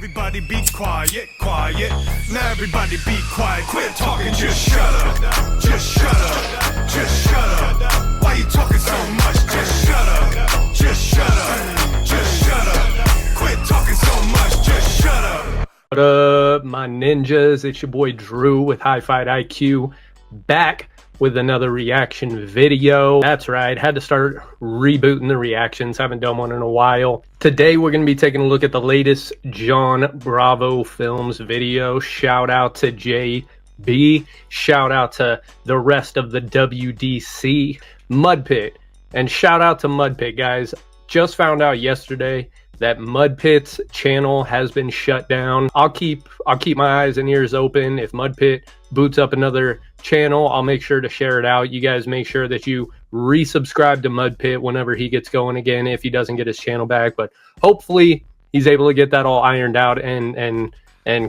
Everybody be quiet, quiet. Now everybody be quiet. Quit talking, just shut up. Just shut up. Just shut up. Why you talking so much? Just shut up. Just shut up. Just shut up. Quit talking so much. Just shut up. What up, my ninjas? It's your boy Drew with High Fight IQ, back with another reaction video. That's right, had to start rebooting the reactions. Haven't done one in a while. Today we're going to be taking a look at the latest John Bravo Films video. Shout out to JB. Shout out to the rest of the WDC. Mud Pit. And shout out to Mud Pit, guys. Just found out yesterday that Mud Pit's channel has been shut down. I'll keep my eyes and ears open. If Mud Pit boots up another channel, I'll make sure to share it out. You guys make sure that you resubscribe to Mud Pit whenever he gets going again, if he doesn't get his channel back. But hopefully he's able to get that all ironed out and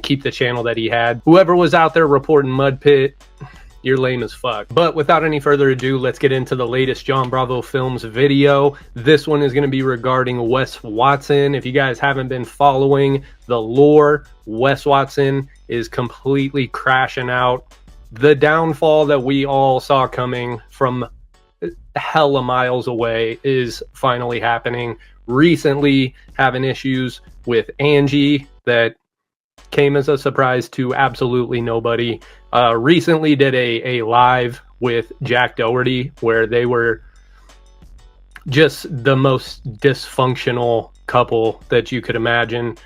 keep the channel that he had. Whoever was out there reporting Mud Pit, you're lame as fuck. But without any further ado, let's get into the latest John Bravo Films video. This one is going to be regarding Wes Watson. If you guys haven't been following the lore, Wes Watson is completely crashing out. The downfall that we all saw coming from hella miles away is finally happening. Recently having issues with Angie that came as a surprise to absolutely nobody. Recently did a live with Jack Doherty where they were just the most dysfunctional couple that you could imagine.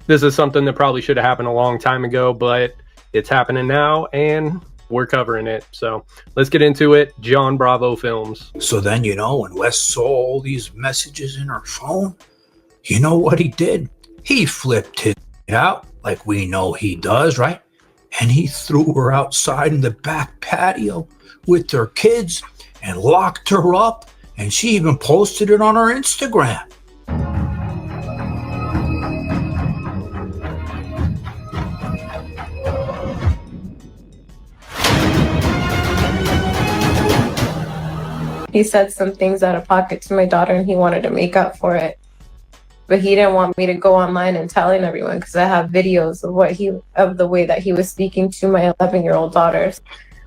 This is something that probably should have happened a long time ago, but it's happening now and we're covering it. So let's get into it. John Bravo Films. So then, you know, when Wes saw all these messages in her phone, you know what he did? He flipped it out like we know he does, right? And he threw her outside in the back patio with her kids and locked her up, and she even posted it on her Instagram. He said some things out of pocket to my daughter and he wanted to make up for it. But he didn't want me to go online and telling everyone because I have videos of the way that he was speaking to my 11-year-old daughters.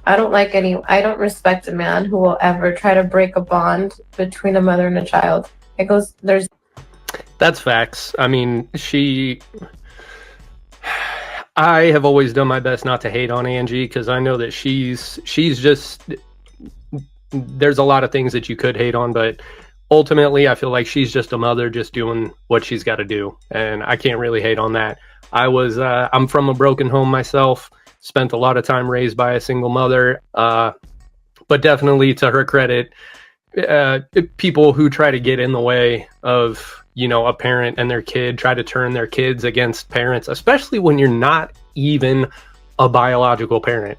I don't respect a man who will ever try to break a bond between a mother and a child. That's facts. I mean, I have always done my best not to hate on Angie because I know that she's just, there's a lot of things that you could hate on, but ultimately, I feel like she's just a mother just doing what she's got to do, and I can't really hate on that. I'm from a broken home myself, spent a lot of time raised by a single mother, but definitely to her credit, people who try to get in the way of, you know, a parent and their kid, try to turn their kids against parents, especially when you're not even a biological parent.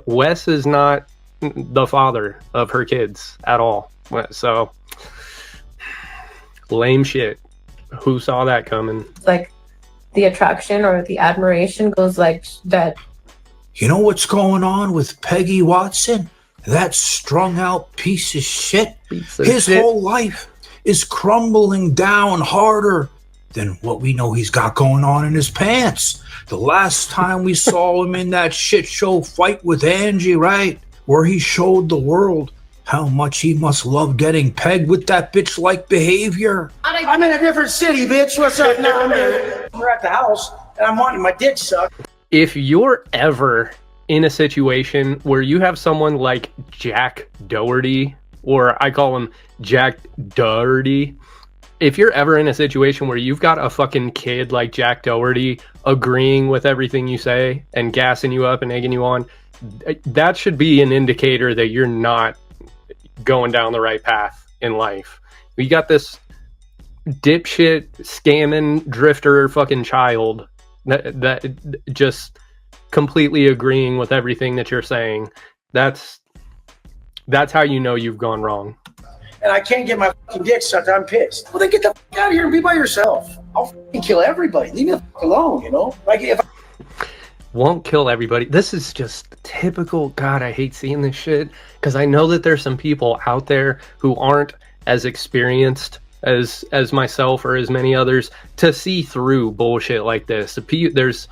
Wes is not the father of her kids at all. So lame shit. Who saw that coming? Like the attraction or the admiration goes like that. You know what's going on with Peggy Watson? That strung out piece of shit. His whole life is crumbling down harder than what we know he's got going on in his pants. The last time we saw him in that shit show fight with Angie, right? Where he showed the world how much he must love getting pegged with that bitch-like behavior. I'm in a different city, bitch. What's up now? We're at the house, and I'm wanting my dick sucked. If you're ever in a situation where you have someone like Jack Doherty, or I call him Jack Doherty, if you're ever in a situation where you've got a fucking kid like Jack Doherty agreeing with everything you say and gassing you up and egging you on, that should be an indicator that you're not going down the right path in life. We got this dipshit scamming drifter fucking child that just completely agreeing with everything that you're saying. That's how you know you've gone wrong. And I can't get my fucking dick sucked. I'm pissed. Well, then get the fuck out of here and be by yourself. I'll fucking kill everybody. Leave me the fuck alone, you know? Like if won't kill everybody. This is just typical. God, I hate seeing this shit because I know that there's some people out there who aren't as experienced as myself or as many others to see through bullshit like this. There's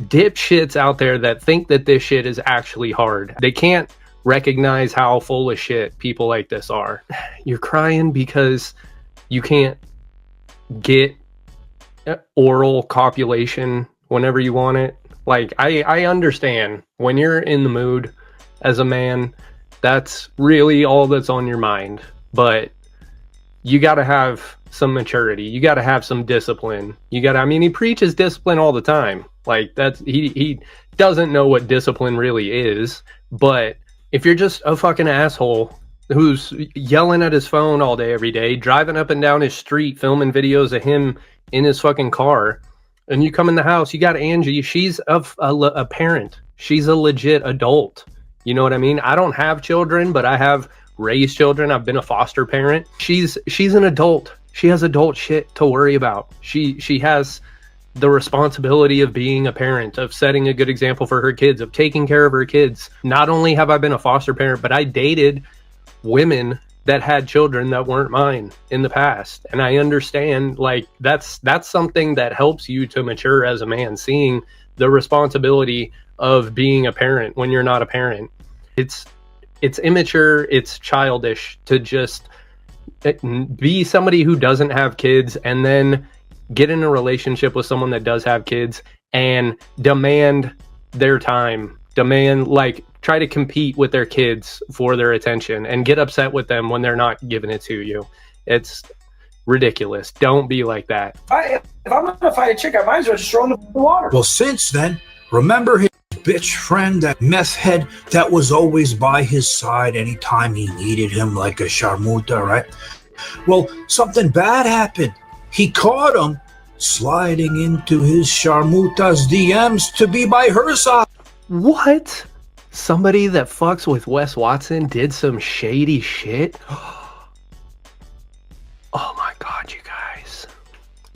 dipshits out there that think that this shit is actually hard. They can't recognize how full of shit people like this are. You're crying because you can't get oral copulation whenever you want it. Like, I understand when you're in the mood as a man, that's really all that's on your mind. But you got to have some maturity. You got to have some discipline. I mean, he preaches discipline all the time. Like, he doesn't know what discipline really is. But if you're just a fucking asshole who's yelling at his phone all day, every day, driving up and down his street, filming videos of him in his fucking car, and you come in the house, you got Angie. She's a parent. She's a legit adult. You know what I mean? I don't have children, but I have raised children. I've been a foster parent. She's an adult. She has adult shit to worry about. She has the responsibility of being a parent, of setting a good example for her kids, of taking care of her kids. Not only have I been a foster parent, but I dated women that had children that weren't mine in the past. And I understand, like, that's something that helps you to mature as a man, seeing the responsibility of being a parent when you're not a parent. It's immature, it's childish to just be somebody who doesn't have kids and then get in a relationship with someone that does have kids and demand their time, try to compete with their kids for their attention and get upset with them when they're not giving it to you. It's ridiculous. Don't be like that. If I'm gonna fight a chick, I might as well just throw in the water. Well, since then, remember his bitch friend, that meth head that was always by his side anytime he needed him, like a sharmuta, right? Well, something bad happened. He caught him sliding into his sharmuta's DMs to be by her side. What? Somebody that fucks with Wes Watson did some shady shit? Oh my God, you guys.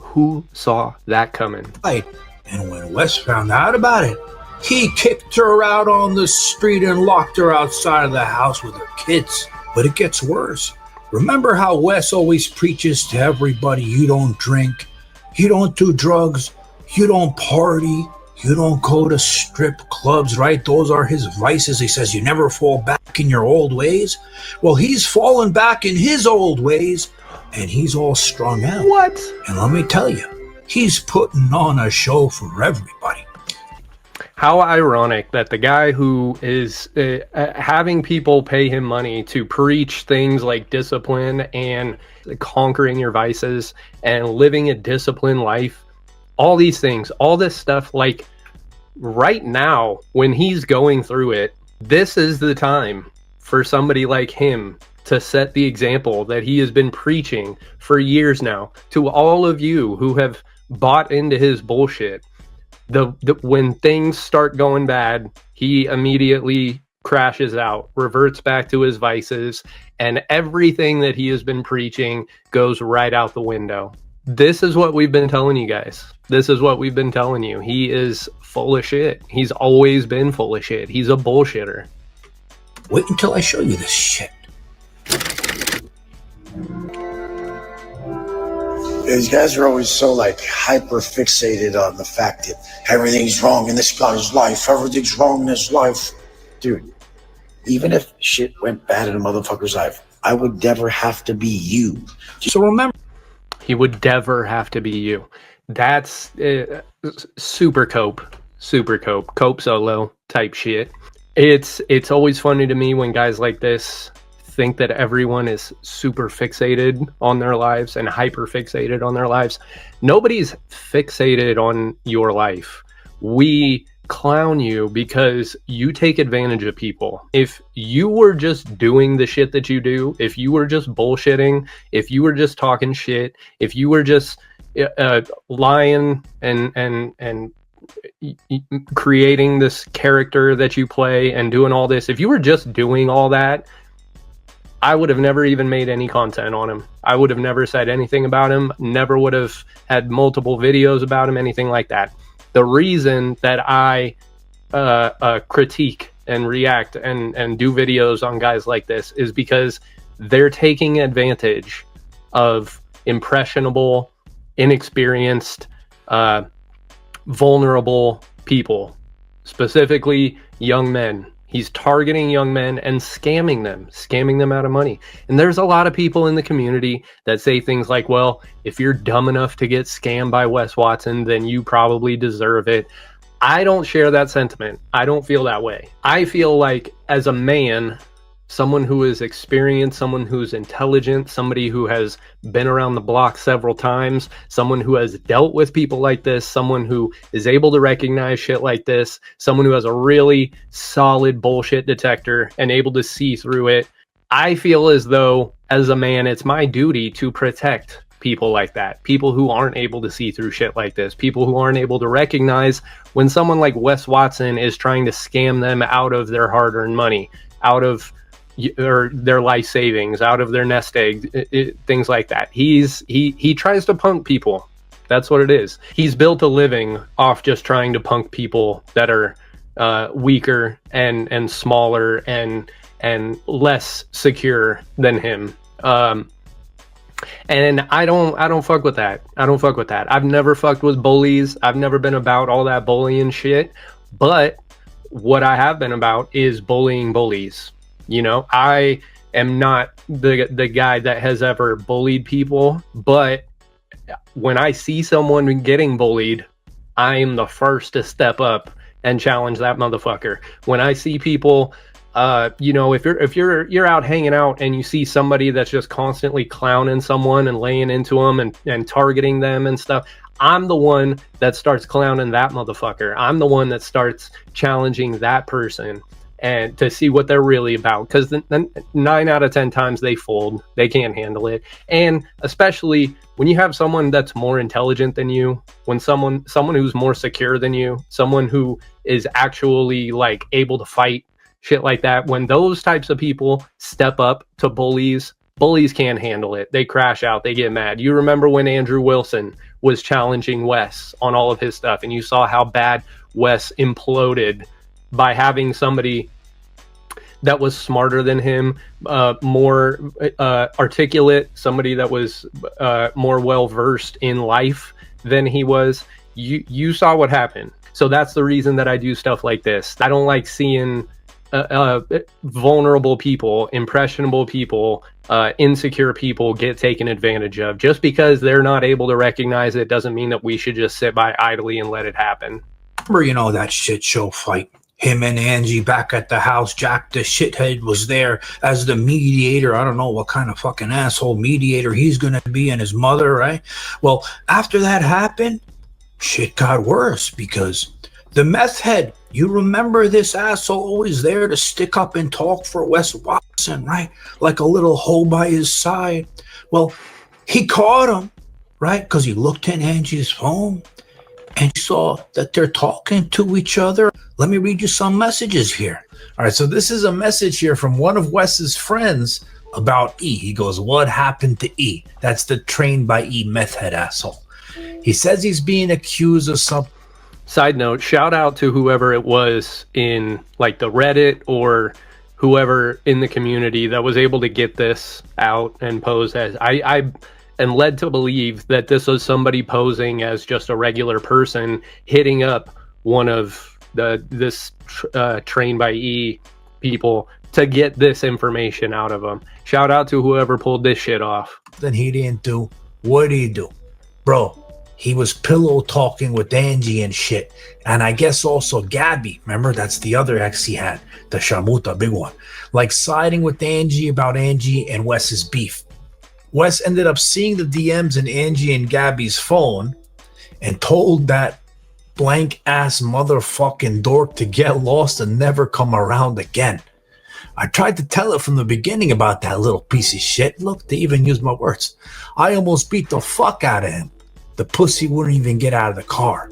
Who saw that coming? And when Wes found out about it, he kicked her out on the street and locked her outside of the house with her kids. But it gets worse. Remember how Wes always preaches to everybody, you don't drink, you don't do drugs, you don't party, you don't go to strip clubs, right? Those are his vices. He says you never fall back in your old ways. Well, he's fallen back in his old ways, and he's all strung out. What? And let me tell you, he's putting on a show for everybody. How ironic that the guy who is having people pay him money to preach things like discipline and conquering your vices and living a disciplined life, all these things, all this stuff, like right now when he's going through it, this is the time for somebody like him to set the example that he has been preaching for years now to all of you who have bought into his bullshit. When things start going bad, he immediately crashes out, reverts back to his vices, and everything that he has been preaching goes right out the window. This is what we've been telling you guys. This is what we've been telling you. He is full of shit. He's always been full of shit. He's a bullshitter. Wait until I show you this shit. These guys are always so like hyper fixated on the fact that everything's wrong in this guy's life. Everything's wrong in his life. Dude, even if shit went bad in a motherfucker's life, I would never have to be you. So remember, he would never have to be you. That's super cope solo type shit. It's always funny to me when guys like this think that everyone is super fixated on their lives and hyper fixated on their lives. Nobody's fixated on your life. We clown you because you take advantage of people. If you were just doing the shit that you do, if you were just bullshitting, if you were just talking shit, if you were just lying and creating this character that you play and doing all this, if you were just doing all that, I would have never even made any content on him. I would have never said anything about him, never would have had multiple videos about him, anything like that. The reason that I critique and react and do videos on guys like this is because they're taking advantage of impressionable, inexperienced, vulnerable people, specifically young men. He's targeting young men and scamming them out of money. And there's a lot of people in the community that say things like, well, if you're dumb enough to get scammed by Wes Watson, then you probably deserve it. I don't share that sentiment. I don't feel that way. I feel like, as a man, someone who is experienced, someone who's intelligent, somebody who has been around the block several times, someone who has dealt with people like this, someone who is able to recognize shit like this, someone who has a really solid bullshit detector and able to see through it. I feel as though, as a man, it's my duty to protect people like that, people who aren't able to see through shit like this, people who aren't able to recognize when someone like Wes Watson is trying to scam them out of their hard-earned money, out of or their life savings, out of their nest egg, things like that. He tries to punk people. That's what it is. He's built a living off just trying to punk people that are weaker and smaller and less secure than him. And I don't fuck with that. I don't fuck with that. I've never fucked with bullies. I've never been about all that bullying shit. But what I have been about is bullying bullies. You know, I am not the guy that has ever bullied people, but when I see someone getting bullied, I am the first to step up and challenge that motherfucker. When I see people, you know, if you're out hanging out and you see somebody that's just constantly clowning someone and laying into them and targeting them and stuff, I'm the one that starts clowning that motherfucker. I'm the one that starts challenging that person and to see what they're really about, because then 9 out of 10 times they fold. They can't handle it. And especially when you have someone that's more intelligent than you, when someone who's more secure than you, someone who is actually like able to fight, shit like that, when those types of people step up to bullies can't handle it. They crash out. They get mad. You remember when Andrew Wilson was challenging Wes on all of his stuff, and you saw how bad Wes imploded by having somebody that was smarter than him, more articulate, somebody that was more well-versed in life than he was. You saw what happened. So that's the reason that I do stuff like this. I don't like seeing vulnerable people, impressionable people, insecure people get taken advantage of. Just because they're not able to recognize it doesn't mean that we should just sit by idly and let it happen. Remember, you know, that shit show fight? Him and Angie back at the house. Jack the shithead was there as the mediator. I don't know what kind of fucking asshole mediator he's gonna be, and his mother, right? Well, after that happened, shit got worse, because the meth head, you remember this asshole always there to stick up and talk for Wes Watson, right? Like a little hoe by his side. Well, he caught him, right? Because he looked in Angie's phone and he saw that they're talking to each other. Let me read you some messages here. All right, so this is a message here from one of Wes's friends about E. He goes, "What happened to E?" That's the trained by E meth head asshole. He says he's being accused of something. Side note, shout out to whoever it was in like the Reddit or whoever in the community that was able to get this out and pose as I am led to believe that this was somebody posing as just a regular person hitting up one of this trained by E people to get this information out of them. Shout out to whoever pulled this shit off. Then he didn't do. What did he do? Bro, he was pillow talking with Angie and shit. And I guess also Gabby. Remember, that's the other ex he had. The Shamuta, big one. Like siding with Angie about Angie and Wes's beef. Wes ended up seeing the DMs in Angie and Gabby's phone and told that blank ass motherfucking dork to get lost and never come around again. I tried to tell it from the beginning about that little piece of shit. Look, they even used my words. I almost beat the fuck out of him. The pussy wouldn't even get out of the car.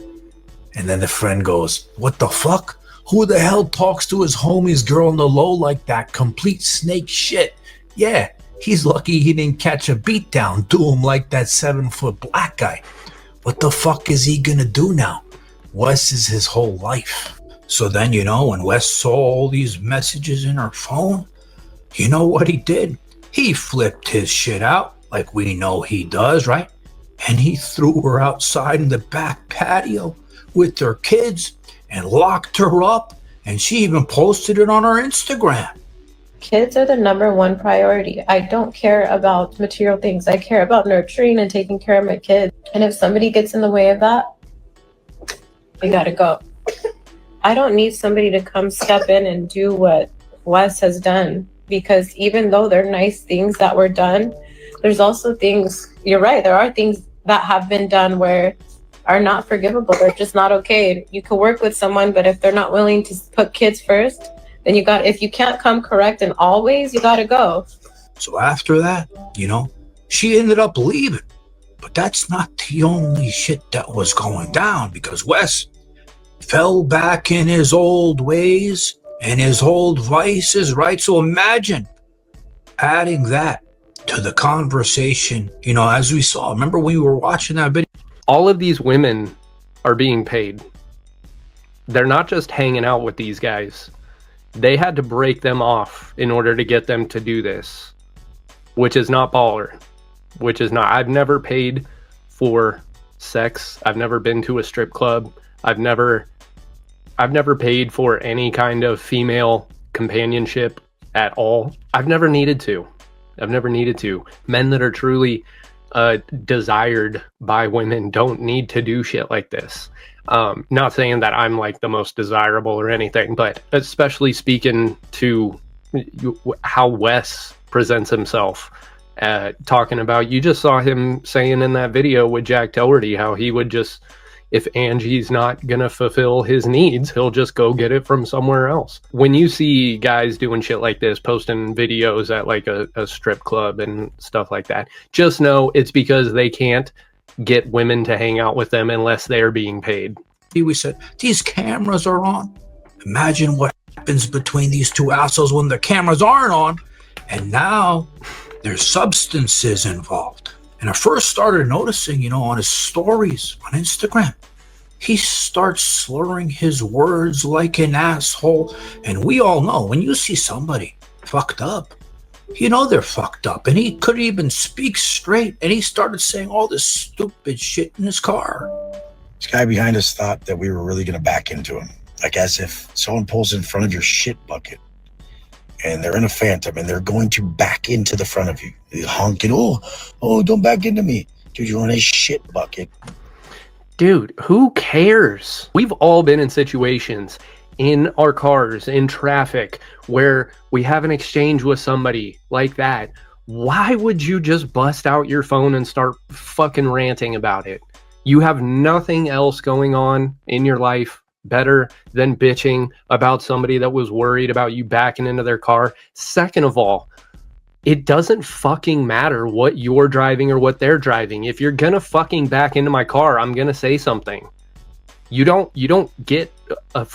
And then the friend goes, "What the fuck? Who the hell talks to his homie's girl in the low like that? Complete snake shit." Yeah, he's lucky he didn't catch a beatdown to him like that 7-foot black guy. What the fuck is he gonna do now? Wes is his whole life. So then, you know, when Wes saw all these messages in her phone, you know what he did? He flipped his shit out like we know he does, right? And he threw her outside in the back patio with their kids and locked her up. And she even posted it on her Instagram. Kids are the #1 priority. I don't care about material things. I care about nurturing and taking care of my kids. And if somebody gets in the way of that, they gotta go. I don't need somebody to come step in and do what Wes has done, because even though they're nice things that were done, there's also things, you're right, there are things that have been done where are not forgivable. They're just not okay. You can work with someone, but if they're not willing to put kids first, then if you can't come correct in all ways, you gotta go. So after that, she ended up leaving. But that's not the only shit that was going down, because Wes fell back in his old ways and his old vices, right? So imagine adding that to the conversation, as we saw. Remember when we were watching that video? All of these women are being paid. They're not just hanging out with these guys. They had to break them off in order to get them to do this, which is not baller, which is not. I've never paid for sex. I've never been to a strip club. I've never paid for any kind of female companionship at all. I've never needed to. Men that are truly desired by women don't need to do shit like this. Not saying that I'm like the most desirable or anything, but especially speaking to how Wes presents himself, talking about, you just saw him saying in that video with Jack Doherty how he would just, if Angie's not gonna fulfill his needs, he'll just go get it from somewhere else. When you see guys doing shit like this, posting videos at like a strip club and stuff like that, just know it's because they can't get women to hang out with them unless they're being paid. We said, these cameras are on. Imagine what happens between these two assholes when the cameras aren't on. And now there's substances involved. And I first started noticing, on his stories on Instagram, he starts slurring his words like an asshole. And we all know when you see somebody fucked up, they're fucked up. And he couldn't even speak straight. And he started saying all this stupid shit in his car. This guy behind us thought that we were really going to back into him. Like as if someone pulls in front of your shit bucket and they're in a Phantom and they're going to back into the front of you. They're honking, oh, don't back into me. Dude, you're on a shit bucket. Dude, who cares? We've all been in situations in our cars, in traffic, where we have an exchange with somebody like that. Why would you just bust out your phone and start fucking ranting about it? You have nothing else going on in your life better than bitching about somebody that was worried about you backing into their car. Second of all, it doesn't fucking matter what you're driving or what they're driving. If you're gonna fucking back into my car, I'm gonna say something. You don't get a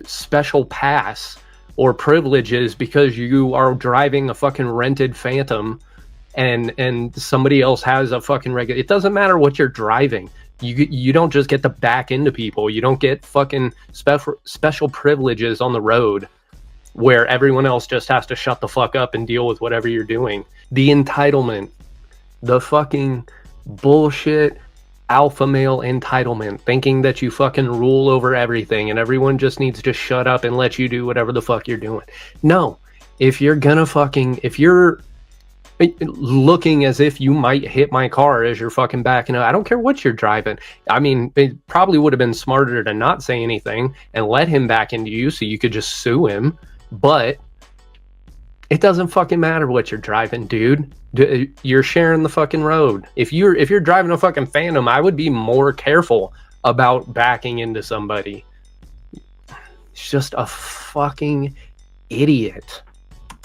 special pass or privileges because you are driving a fucking rented Phantom and somebody else has a fucking regular. It doesn't matter what you're driving. You don't just get to back into people. You don't get fucking special privileges on the road where everyone else just has to shut the fuck up and deal with whatever you're doing. The entitlement, the fucking bullshit alpha male entitlement, thinking that you fucking rule over everything and everyone just needs to shut up and let you do whatever the fuck you're doing. No, if you're looking as if you might hit my car as you're fucking backing up, I don't care what you're driving. I mean, it probably would have been smarter to not say anything and let him back into you so you could just sue him. But it doesn't fucking matter what you're driving, dude. You're sharing the fucking road. If you're driving a fucking Phantom, I would be more careful about backing into somebody. It's just a fucking idiot.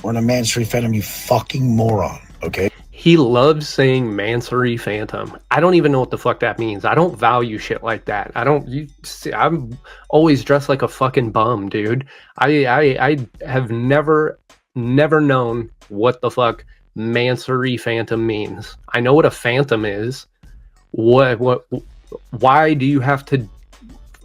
We're in a Mansory Phantom, you fucking moron, okay? He loves saying Mansory Phantom. I don't even know what the fuck that means. I don't value shit like that. I'm always dressed like a fucking bum, dude. I have never known what the fuck Mansory Phantom means. I know what a Phantom is. Why do you have to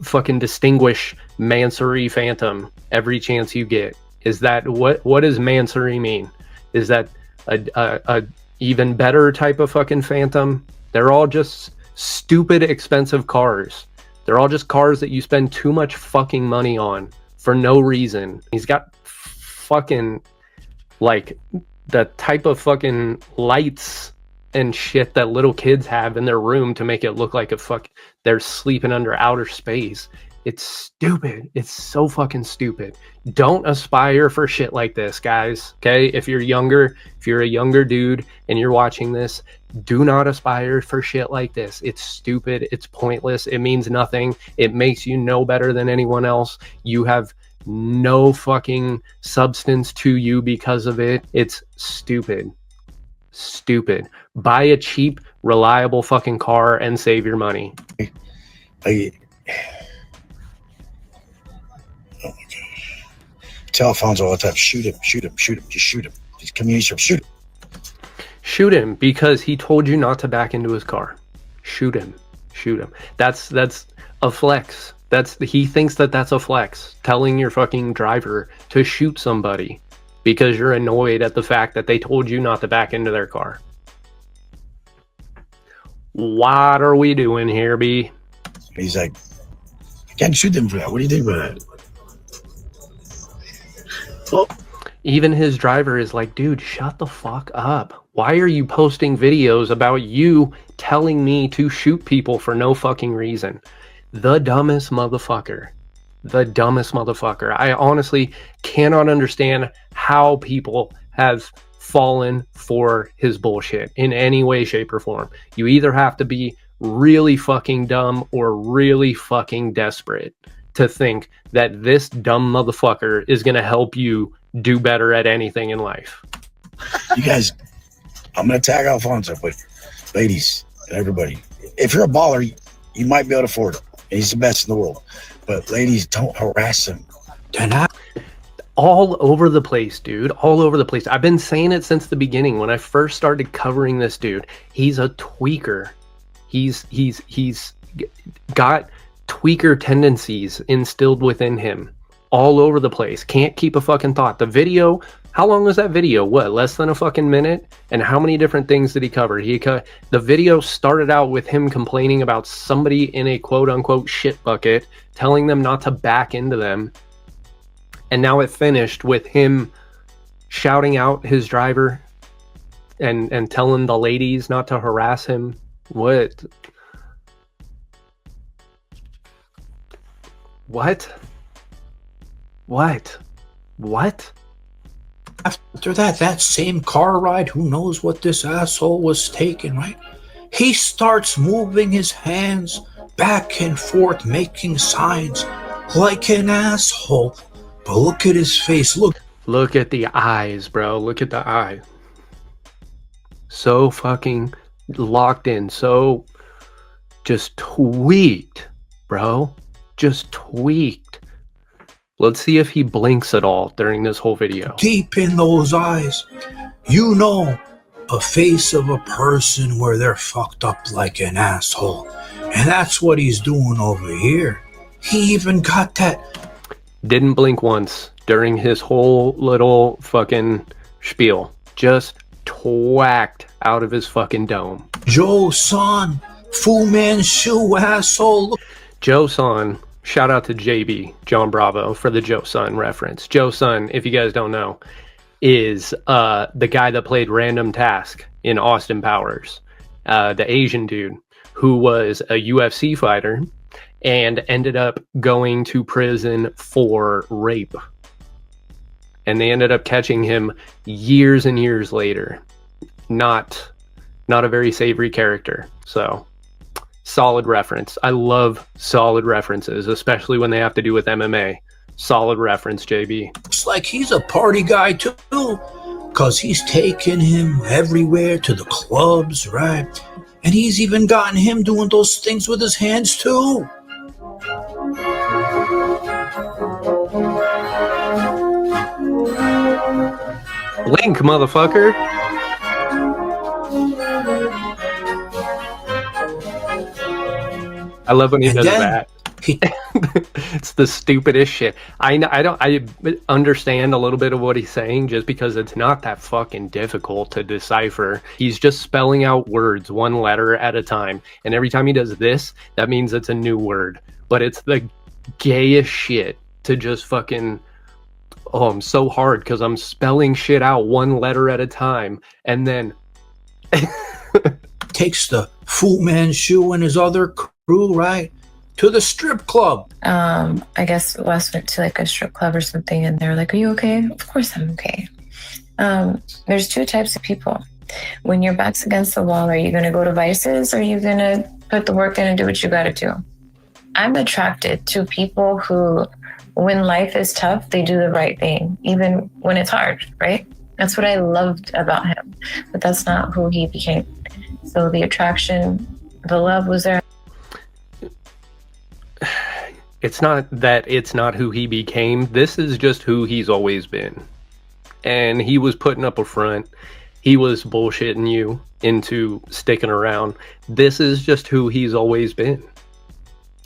fucking distinguish Mansory Phantom every chance you get? Is that what does Mansory mean? Is that a even better type of fucking Phantom. They're all just stupid expensive cars. They're all just cars that you spend too much fucking money on for no reason. He's got fucking like the type of fucking lights and shit that little kids have in their room to make it look like they're sleeping under outer space. It's stupid. It's so fucking stupid. Don't aspire for shit like this, guys. Okay? If you're a younger dude and you're watching this, do not aspire for shit like this. It's stupid. It's pointless. It means nothing. It makes you no better than anyone else. You have no fucking substance to you because of it. It's stupid. Stupid. Buy a cheap, reliable fucking car and save your money. Oh my god. Tell Alfonso all the time, shoot him, just shoot him. Just come here, shoot him. Shoot him because he told you not to back into his car. Shoot him. That's a flex. He thinks that's a flex, telling your fucking driver to shoot somebody because you're annoyed at the fact that they told you not to back into their car. What are we doing here, B? He's like, I can't shoot them for that. What do you think about that? Well, even his driver is like, dude, shut the fuck up. Why are you posting videos about you telling me to shoot people for no fucking reason? The dumbest motherfucker. I honestly cannot understand how people have fallen for his bullshit in any way, shape, or form. You either have to be really fucking dumb or really fucking desperate to think that this dumb motherfucker is going to help you do better at anything in life. You guys, I'm going to tag Alfonso, but ladies and everybody, if you're a baller, you might be able to afford him. He's the best in the world. But ladies, don't harass him. All over the place, dude. All over the place. I've been saying it since the beginning. When I first started covering this dude, he's a tweaker. He's got tweaker tendencies instilled within him all over the place. Can't keep a fucking thought. The video, how long was that video? What, less than a fucking minute? And how many different things did he cover? The video started out with him complaining about somebody in a quote unquote shit bucket, telling them not to back into them. And now it finished with him shouting out his driver and telling the ladies not to harass him. What? After that same car ride, who knows what this asshole was taking, right? He starts moving his hands back and forth, making signs like an asshole. But look at his face. Look at the eyes, bro. Look at the eye. So fucking locked in. So just tweaked, bro. Just tweaked. Let's see if he blinks at all during this whole video. Deep in those eyes, you know, a face of a person where they're fucked up like an asshole. And that's what he's doing over here. He even got that. Didn't blink once during his whole little fucking spiel. Just twacked out of his fucking dome. Joe Son, Fu Manchu asshole. Joe Son, shout out to JB, John Bravo, for the Joe Son reference. Joe Son, if you guys don't know, is the guy that played Random Task in Austin Powers. The Asian dude who was a UFC fighter and ended up going to prison for rape. And they ended up catching him years and years later. Not a very savory character. So, solid reference. I love solid references, especially when they have to do with MMA. Solid reference, JB. Looks like he's a party guy too, because he's taking him everywhere to the clubs, right? And he's even gotten him doing those things with his hands too. Link, motherfucker. I love when he does that. It's the stupidest shit. I understand a little bit of what he's saying just because it's not that fucking difficult to decipher. He's just spelling out words one letter at a time. And every time he does this, that means it's a new word. But it's the gayest shit to just fucking... Oh, I'm so hard because I'm spelling shit out one letter at a time. And then... takes the Fu Manchu and his other crew, right, to the strip club. I guess Wes went to like a strip club or something, and they're like, "Are you okay?" Of course I'm okay. There's two types of people. When your back's against the wall, are you going to go to vices, or are you going to put the work in and do what you got to do? I'm attracted to people who, when life is tough, they do the right thing, even when it's hard, right? That's what I loved about him, but that's not who he became. So the attraction, the love was there. It's not that it's not who he became. This is just who he's always been. And he was putting up a front. He was bullshitting you into sticking around. This is just who he's always been.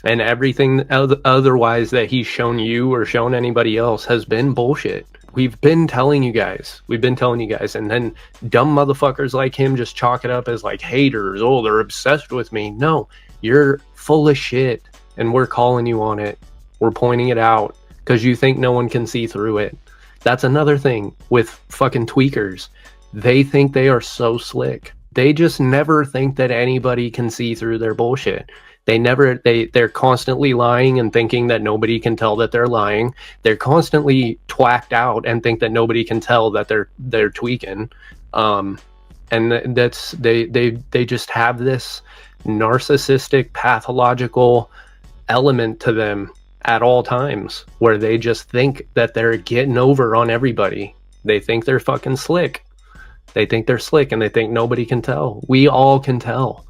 And everything otherwise that he's shown you or shown anybody else has been bullshit. We've been telling you guys. And then dumb motherfuckers like him just chalk it up as like haters. Oh, they're obsessed with me. No, you're full of shit. And we're calling you on it. We're pointing it out because you think no one can see through it. That's another thing with fucking tweakers. They think they are so slick. They just never think that anybody can see through their bullshit. They're constantly lying and thinking that nobody can tell that they're lying. They're constantly twacked out and think that nobody can tell that they're tweaking. And that's they just have this narcissistic, pathological element to them at all times where they just think that they're getting over on everybody. They think they're fucking slick. They think they're slick and they think nobody can tell. We all can tell.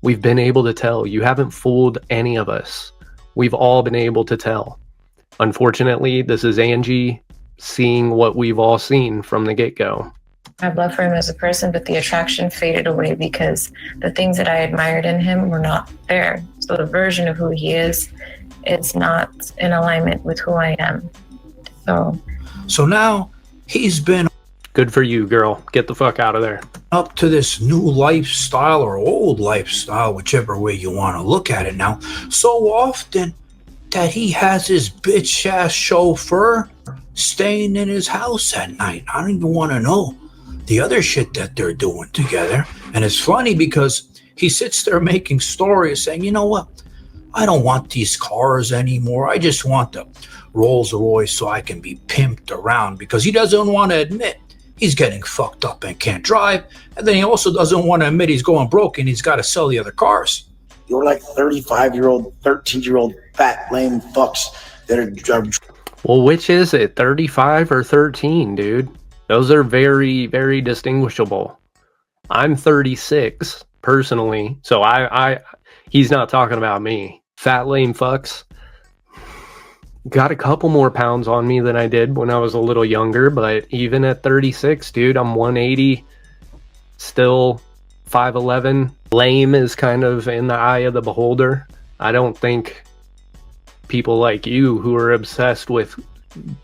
We've been able to tell. You haven't fooled any of us. We've all been able to tell. Unfortunately, this is Angie seeing what we've all seen from the get-go. I have love for him as a person, but the attraction faded away because the things that I admired in him were not there. So the version of who he is not in alignment with who I am. So now he's been... Good for you, girl. Get the fuck out of there. Up to this new lifestyle or old lifestyle, whichever way you want to look at it now, so often that he has his bitch-ass chauffeur staying in his house at night. I don't even want to know the other shit that they're doing together. And it's funny because he sits there making stories saying, you know what? I don't want these cars anymore. I just want the Rolls Royce so I can be pimped around, because he doesn't want to admit he's getting fucked up and can't drive. And then he also doesn't want to admit he's going broke and he's got to sell the other cars. You're like 35-year-old, 13-year-old fat lame fucks that are... Well, which is it? 35 or 13, dude? Those are very, very distinguishable. I'm 36, personally. So he's not talking about me. Fat lame fucks. Got a couple more pounds on me than I did when I was a little younger, but even at 36, dude, I'm 180, still 5'11". Lame is kind of in the eye of the beholder. I don't think people like you who are obsessed with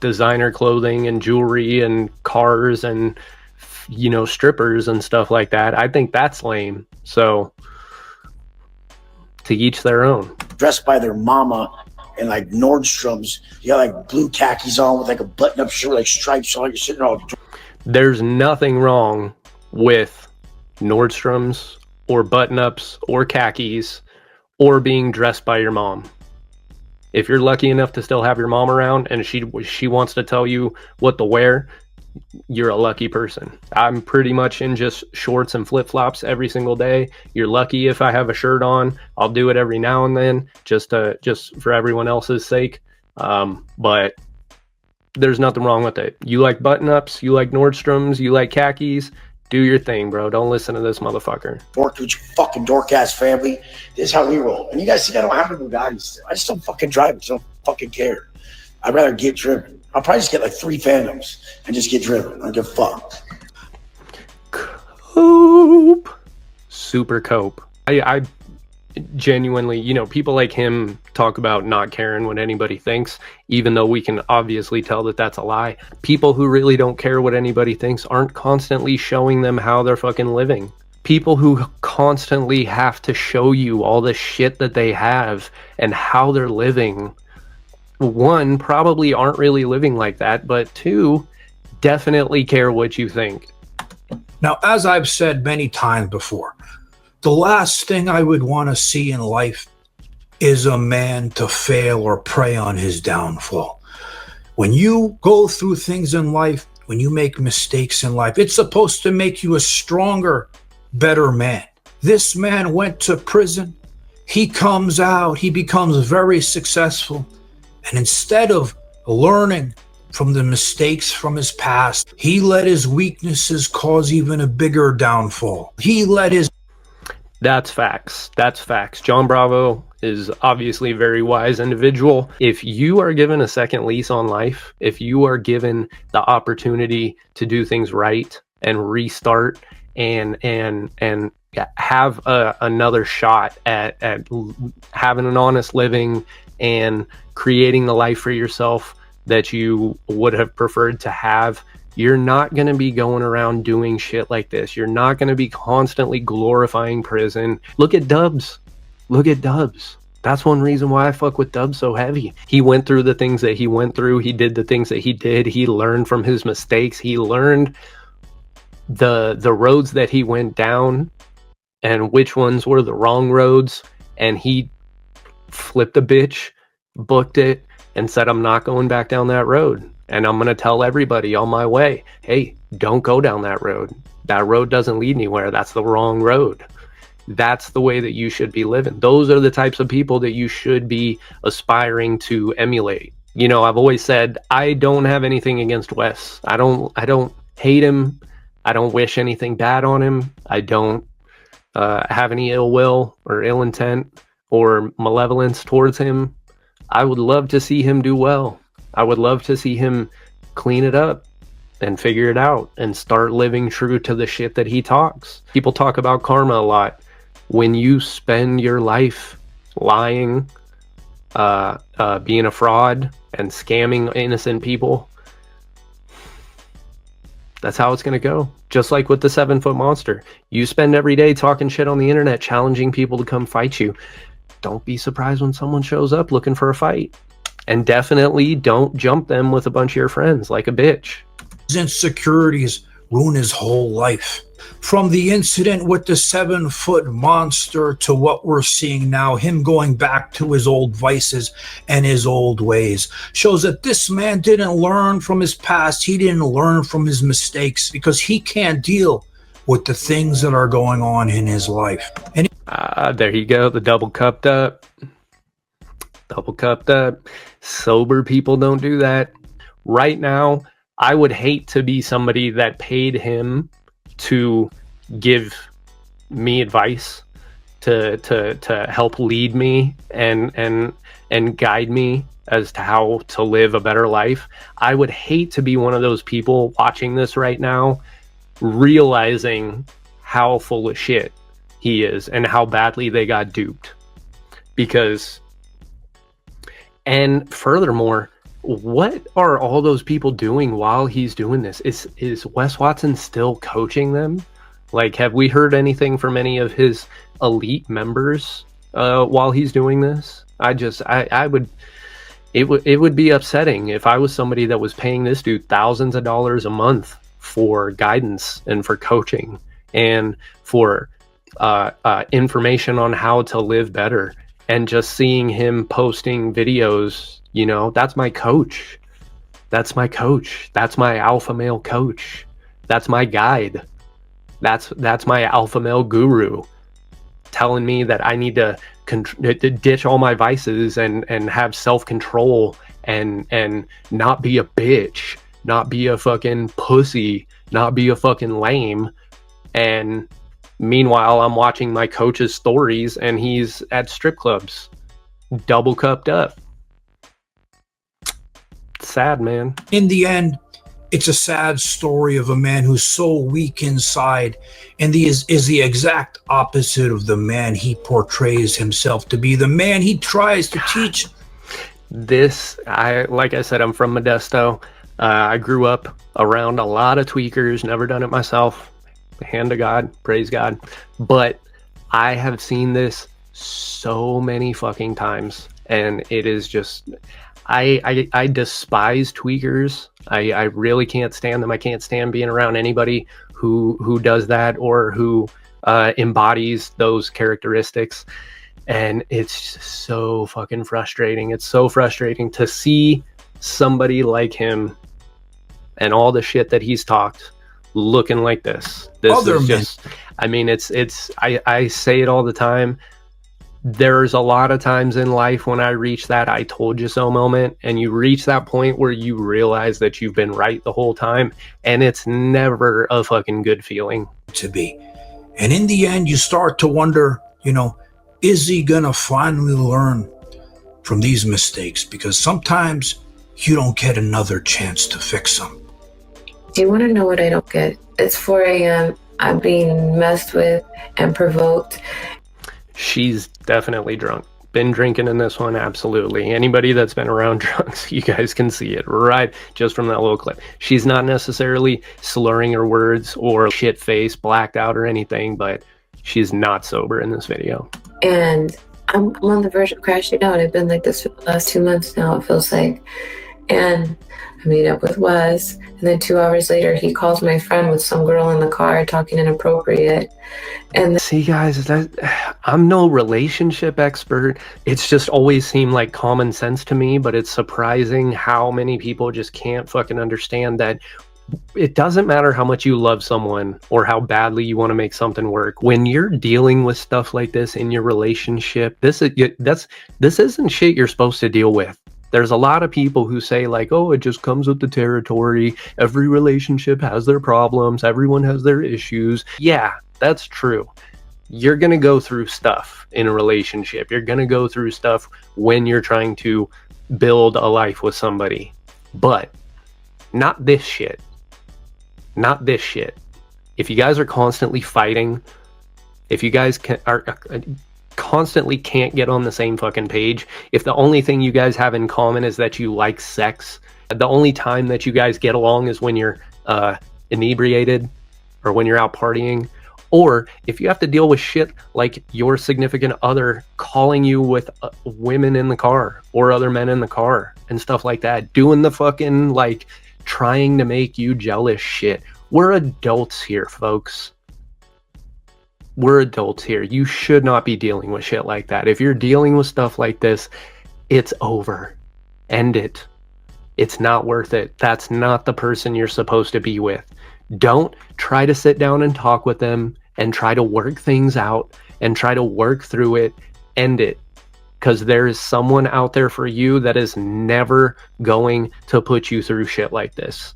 designer clothing and jewelry and cars and, you know, strippers and stuff like that, I think that's lame. So to each their own. Dressed by their mama and like Nordstrom's, you got like blue khakis on with like a button-up shirt, like stripes on. You're sitting all... There's nothing wrong with Nordstrom's or button-ups or khakis or being dressed by your mom. If you're lucky enough to still have your mom around and she wants to tell you what to wear, you're a lucky person. I'm pretty much in just shorts and flip-flops every single day. You're lucky if I have a shirt on. I'll do it every now and then just for everyone else's sake. But there's nothing wrong with it. You like button-ups, you like Nordstrom's, you like khakis, do your thing, bro. Don't listen to this motherfucker. Work with your fucking dork-ass family. This is how we roll. And you guys think I don't have a Bugatti still. I just don't fucking drive it. So I don't fucking care. I'd rather get driven. I'll probably just get like 3 Phantoms and just get driven. I don't give a fuck. Cope. Super cope. genuinely, you know, people like him talk about not caring what anybody thinks, even though we can obviously tell that that's a lie. People who really don't care what anybody thinks aren't constantly showing them how they're fucking living. People who constantly have to show you all the shit that they have and how they're living, one, probably aren't really living like that, but two, definitely care what you think. Now, as I've said many times before, the last thing I would want to see in life is a man to fail or prey on his downfall. When you go through things in life, when you make mistakes in life, it's supposed to make you a stronger, better man. This man went to prison. He comes out, he becomes very successful. And instead of learning from the mistakes from his past, he let his weaknesses cause even a bigger downfall. He let his... That's facts. That's facts. John Bravo is obviously a very wise individual. If you are given a second lease on life, if you are given the opportunity to do things right and restart and have another shot at having an honest living and creating the life for yourself that you would have preferred to have, you're not going to be going around doing shit like this. You're not going to be constantly glorifying prison. Look at Dubs. Look at Dubs. That's one reason why I fuck with Dubs so heavy. He went through the things that he went through. He did the things that he did. He learned from his mistakes. He learned the roads that he went down and which ones were the wrong roads. And he flipped a bitch, booked it, and said, I'm not going back down that road. And I'm going to tell everybody on my way, hey, don't go down that road. That road doesn't lead anywhere. That's the wrong road. That's the way that you should be living. Those are the types of people that you should be aspiring to emulate. You know, I've always said, I don't have anything against Wes. I don't hate him. I don't wish anything bad on him. I don't have any ill will or ill intent or malevolence towards him. I would love to see him do well. I would love to see him clean it up and figure it out and start living true to the shit that he talks. People talk about karma a lot. When you spend your life lying, being a fraud and scamming innocent people, that's how it's going to go. Just like with the 7-foot monster. You spend every day talking shit on the internet, challenging people to come fight you. Don't be surprised when someone shows up looking for a fight. And definitely don't jump them with a bunch of your friends like a bitch. His insecurities ruin his whole life. From the incident with the 7-foot monster to what we're seeing now, him going back to his old vices and his old ways, shows that this man didn't learn from his past. He didn't learn from his mistakes because he can't deal with the things that are going on in his life. And there you go, the double cupped up. Double cupped up. Sober people don't do that. Right now, I would hate to be somebody that paid him to give me advice, to help lead me and guide me as to how to live a better life. I would hate to be one of those people watching this right now, realizing how full of shit he is and how badly they got duped. Because, and furthermore, what are all those people doing while he's doing this? Is Wes Watson still coaching them? Like, have we heard anything from any of his elite members while he's doing this? It would be upsetting if I was somebody that was paying this dude thousands of dollars a month for guidance and for coaching and for information on how to live better, and just seeing him posting videos. You know, that's my coach. That's my coach. That's my alpha male coach. That's my guide. That's my alpha male guru telling me that I need to ditch all my vices and have self-control and not be a bitch, not be a fucking pussy, not be a fucking lame. And meanwhile, I'm watching my coach's stories and he's at strip clubs, double cupped up. Sad, man. in the end, It's a sad story of a man who's so weak inside, and is the exact opposite of the man he portrays himself to be, the man he tries to teach. Like I said, I'm from Modesto. I grew up around a lot of tweakers, never done it myself. Hand to God, praise God. But I have seen this so many fucking times, and it is just, I despise tweakers. I really can't stand them. I can't stand being around anybody who does that or who embodies those characteristics. And it's just so fucking frustrating. It's so frustrating to see somebody like him and all the shit that he's talked looking like this. This is just, I mean, I say it all the time. There's a lot of times in life when I reach that I told you so moment, and you reach that point where you realize that you've been right the whole time, and it's never a fucking good feeling. To be. And in the end, you start to wonder, is he gonna finally learn from these mistakes? Because sometimes you don't get another chance to fix them. Do you want to know what I don't get? It's 4 a.m. I'm being messed with and provoked. She's definitely drunk. Been drinking in this one, absolutely. Anybody that's been around drunks, you guys can see it right just from that little clip. She's not necessarily slurring her words or shit-faced, blacked out or anything, but she's not sober in this video. And I'm on the verge of crashing out. I've been like this for the last 2 months now, it feels like. And I meet up with Wes, and then 2 hours later, he calls my friend with some girl in the car talking inappropriate. And see, guys, I'm no relationship expert. It's just always seemed like common sense to me, but it's surprising how many people just can't fucking understand that it doesn't matter how much you love someone or how badly you want to make something work. When you're dealing with stuff like this in your relationship, this isn't shit you're supposed to deal with. There's a lot of people who say like, oh, it just comes with the territory. Every relationship has their problems. Everyone has their issues. Yeah, that's true. You're going to go through stuff in a relationship. You're going to go through stuff when you're trying to build a life with somebody. But not this shit. Not this shit. If you guys are constantly fighting, if you guys constantly can't get on the same fucking page, if the only thing you guys have in common is that you like sex, the only time that you guys get along is when you're inebriated or when you're out partying, or if you have to deal with shit like your significant other calling you with women in the car or other men in the car and stuff like that, doing the fucking like trying to make you jealous shit. We're adults here, folks. We're adults here. You should not be dealing with shit like that. If you're dealing with stuff like this, it's over. End it. It's not worth it. That's not the person you're supposed to be with. Don't try to sit down and talk with them and try to work things out and try to work through it. End it. Because there is someone out there for you that is never going to put you through shit like this.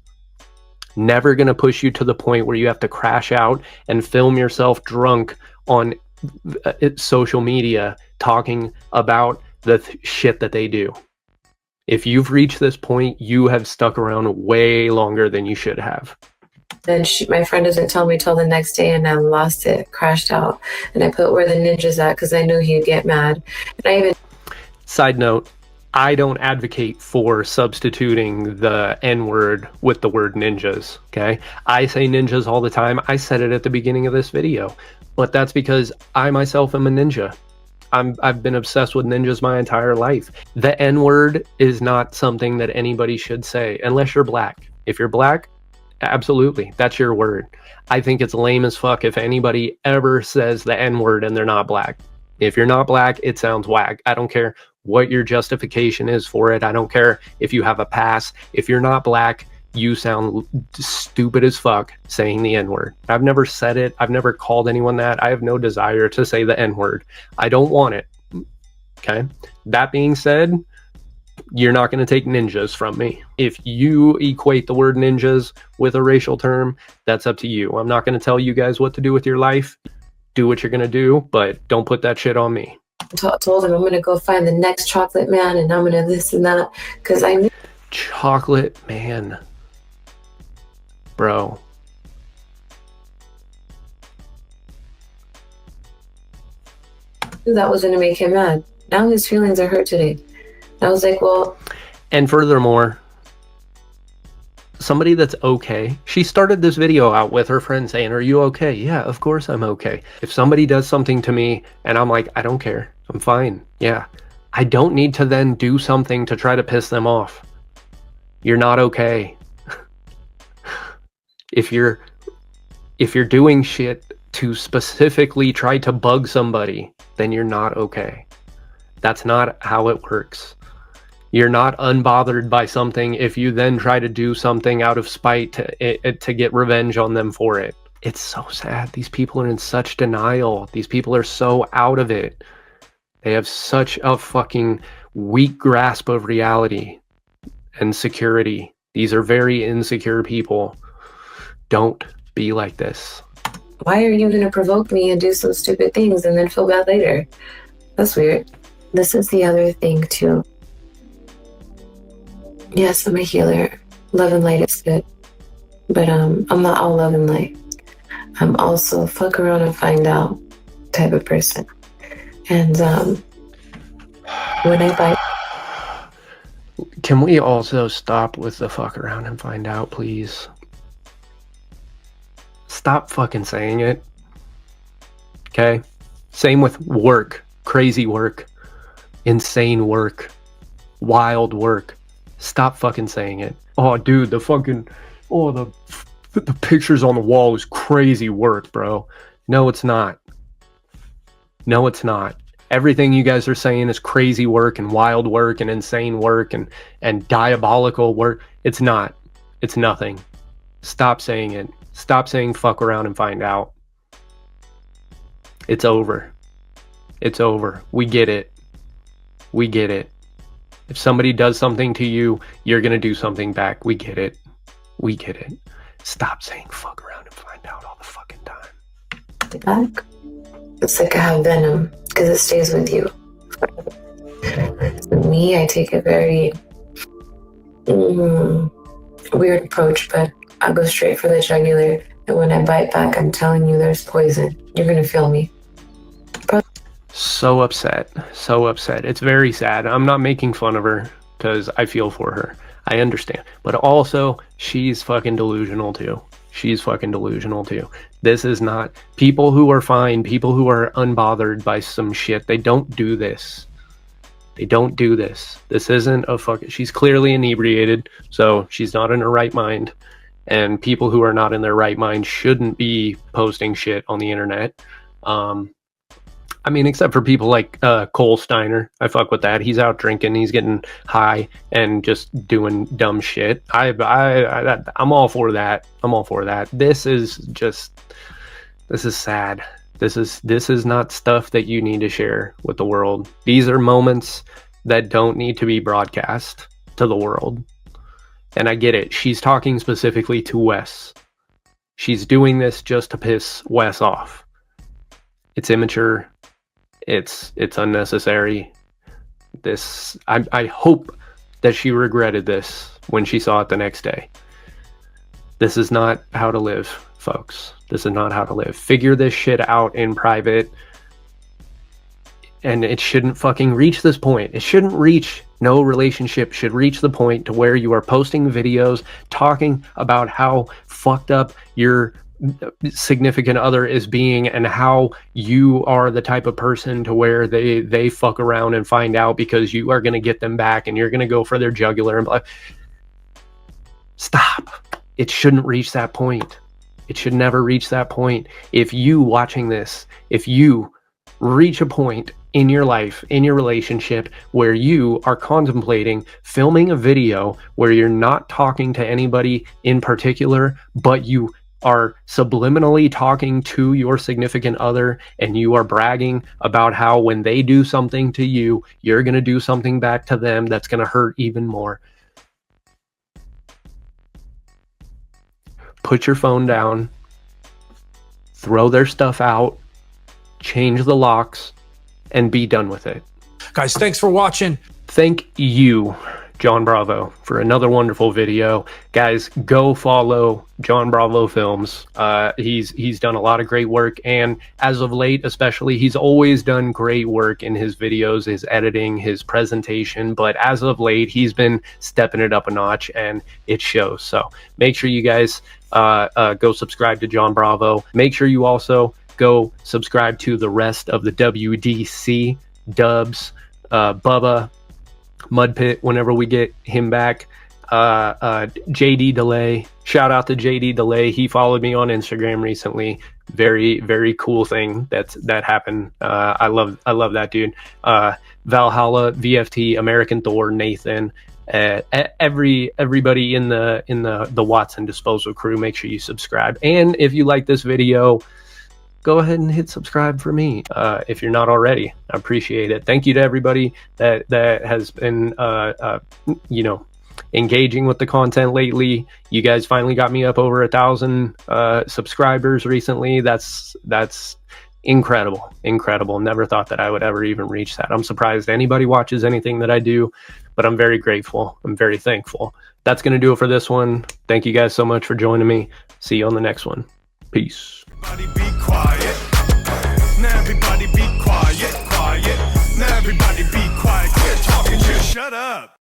Never going to push you to the point where you have to crash out and film yourself drunk on social media talking about the shit that they do. If you've reached this point, you have stuck around way longer than you should have. Then my friend doesn't tell me till the next day, and I lost it, crashed out. And I put where the ninja's at because I knew he'd get mad. And I even... Side note, I don't advocate for substituting the N-word with the word ninjas, okay? I say ninjas all the time. I said it at the beginning of this video, but that's because I myself am a ninja. I've been obsessed with ninjas my entire life. The N-word is not something that anybody should say unless you're black. If you're black, absolutely, that's your word. I think it's lame as fuck if anybody ever says the N-word and they're not black. If you're not black, it sounds whack. I don't care what your justification is for it. I don't care if you have a pass. If you're not black, you sound stupid as fuck saying the N-word. I've never said it. I've never called anyone that. I have no desire to say the N-word. I don't want it. Okay? That being said, you're not going to take ninjas from me. If you equate the word ninjas with a racial term, that's up to you. I'm not going to tell you guys what to do with your life. Do what you're going to do, but don't put that shit on me. Told him I'm going to go find the next chocolate man and I'm going to this and that because I knew. Chocolate man. bro. That was going to make him mad. Now his feelings are hurt today. I was like, well... And furthermore, somebody that's okay. She started this video out with her friend saying, are you okay? Yeah, of course I'm okay. If somebody does something to me and I'm like, I don't care, I'm fine. Yeah. I don't need to then do something to try to piss them off. You're not okay. If you're doing shit to specifically try to bug somebody, then you're not okay. That's not how it works. You're not unbothered by something if you then try to do something out of spite to get revenge on them for it. It's so sad. These people are in such denial. These people are so out of it. They have such a fucking weak grasp of reality and security. These are very insecure people. Don't be like this. Why are you going to provoke me and do some stupid things and then feel bad later? That's weird. This is the other thing too. Yes, I'm a healer. Love and light is good. But I'm not all love and light. I'm also fuck around and find out type of person. And when I bite... Can we also stop with the fuck around and find out, please? Stop fucking saying it. Okay? Same with work. Crazy work. Insane work. Wild work. Stop fucking saying it. Oh, dude, the fucking... Oh, the pictures on the wall is crazy work, bro. No, it's not. No, it's not. Everything you guys are saying is crazy work and wild work and insane work and diabolical work. It's not. It's nothing. Stop saying it. Stop saying fuck around and find out. It's over. It's over. We get it. We get it. If somebody does something to you, you're going to do something back. We get it. We get it. Stop saying fuck around and find out all the fucking time. Back? It's like I have venom because it stays with you. For me, I take a very weird approach, but I'll go straight for the jugular. And when I bite back, I'm telling you there's poison. You're going to feel me. So upset. So upset. It's very sad. I'm not making fun of her because I feel for her. I understand. But also, she's fucking delusional too. She's fucking delusional too. This is not... People who are fine, people who are unbothered by some shit, they don't do this. They don't do this. This isn't a fucking... She's clearly inebriated, so she's not in her right mind. And people who are not in their right mind shouldn't be posting shit on the internet. I mean, except for people like Cole Steiner. I fuck with that. He's out drinking, he's getting high and just doing dumb shit. I'm all for that. I'm all for that. This is sad. This is not stuff that you need to share with the world. These are moments that don't need to be broadcast to the world. And I get it. She's talking specifically to Wes. She's doing this just to piss Wes off. It's immature. It's unnecessary. I hope that she regretted this when she saw it the next day. This is not how to live, folks. This is not how to live. Figure this shit out in private. And it shouldn't fucking reach this point. It shouldn't reach... No relationship should reach the point to where you are posting videos talking about how fucked up your significant other is being and how you are the type of person to where they fuck around and find out because you are going to get them back and you're going to go for their jugular and blah. Stop. It shouldn't reach that point. It should never reach that point. If you watching this, if you reach a point in your life, in your relationship, where you are contemplating filming a video where you're not talking to anybody in particular, but you are subliminally talking to your significant other and you are bragging about how when they do something to you, you're going to do something back to them that's going to hurt even more. Put your phone down, throw their stuff out, change the locks, and be done with it. Guys, thanks for watching. Thank you John Bravo for another wonderful video. Guys, go follow John Bravo Films. He's done a lot of great work, and as of late especially, he's always done great work in his videos, his editing, his presentation, but as of late he's been stepping it up a notch, and it shows. So make sure you guys go subscribe to John Bravo. Make sure you also go subscribe to the rest of the WDC Dubs, Bubba, Mudpit whenever we get him back, JD Delay. Shout out to JD Delay. He followed me on Instagram recently. Very cool thing that happened. I love that dude. Valhalla, VFT, American Thor, Nathan, everybody in the Watson disposal crew. Make sure you subscribe, and if you like this video, go ahead and hit subscribe for me if you're not already. I appreciate it. Thank you to everybody that has been engaging with the content lately. You guys finally got me up over 1,000 subscribers recently. That's incredible. Never thought that I would ever even reach that. I'm surprised anybody watches anything that I do, but I'm very grateful. I'm very thankful. That's going to do it for this one. Thank you guys so much for joining me. See you on the next one. Peace. Everybody be quiet. Now everybody be quiet. Now everybody be quiet. Quit talking, just shut up.